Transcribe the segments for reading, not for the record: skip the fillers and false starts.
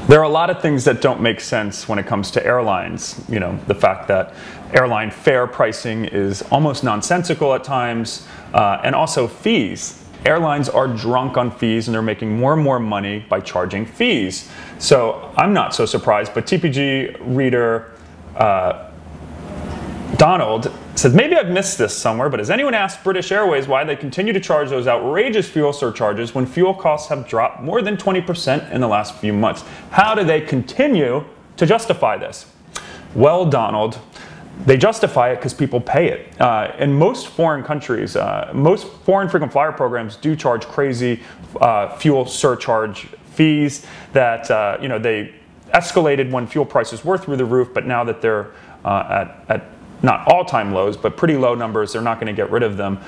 There are a lot of things that don't make sense when it comes to airlines. You know, the fact that airline fare pricing is almost nonsensical at times, and also fees. Airlines are drunk on fees and they're making more and more money by charging fees. So I'm not so surprised, but TPG reader Donald says, maybe I've missed this somewhere, but has anyone asked British Airways why they continue to charge those outrageous fuel surcharges when fuel costs have dropped more than 20% in the last few months? How do they continue to justify this? Well, Donald, they justify it because people pay it. In most foreign countries, most foreign frequent flyer programs do charge crazy fuel surcharge fees that you know, they escalated when fuel prices were through the roof, but now that they're at not all-time lows, but pretty low numbers, they're not going to get rid of them.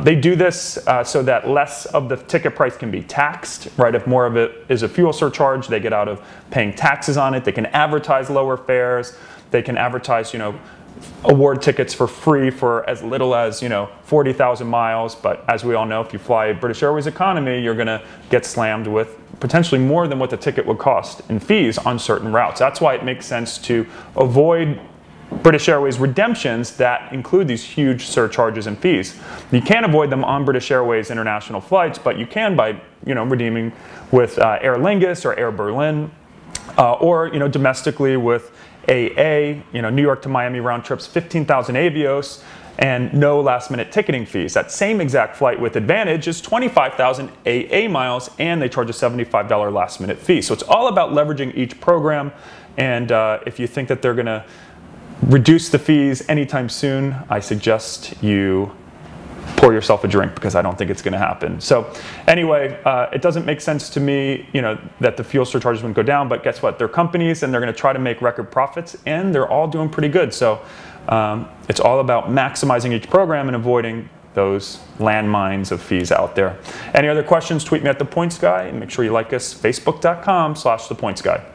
They do this so that less of the ticket price can be taxed, right? If more of it is a fuel surcharge, they get out of paying taxes on it. They can advertise lower fares. They can advertise, you know, award tickets for free for as little as, you know, 40,000 miles. But as we all know, if you fly British Airways economy, you're going to get slammed with potentially more than what the ticket would cost in fees on certain routes. That's why it makes sense to avoid British Airways redemptions that include these huge surcharges and fees. You can't avoid them on British Airways international flights, but you can by, you know, redeeming with Aer Lingus or Air Berlin, or, you know, domestically with AA, you know, New York to Miami round trips, 15,000 Avios, and no last minute ticketing fees. That same exact flight with Advantage is 25,000 AA miles, and they charge a $75 last minute fee. So it's all about leveraging each program, and if you think that they're going to reduce the fees anytime soon, I suggest you pour yourself a drink, because I don't think it's going to happen. So anyway, it doesn't make sense to me, you know, that the fuel surcharges wouldn't go down, but guess what? They're companies and they're going to try to make record profits, and they're all doing pretty good. So it's all about maximizing each program and avoiding those landmines of fees out there. Any other questions? Tweet me at The Points Guy, and make sure you like us, facebook.com/ThePointsGuy.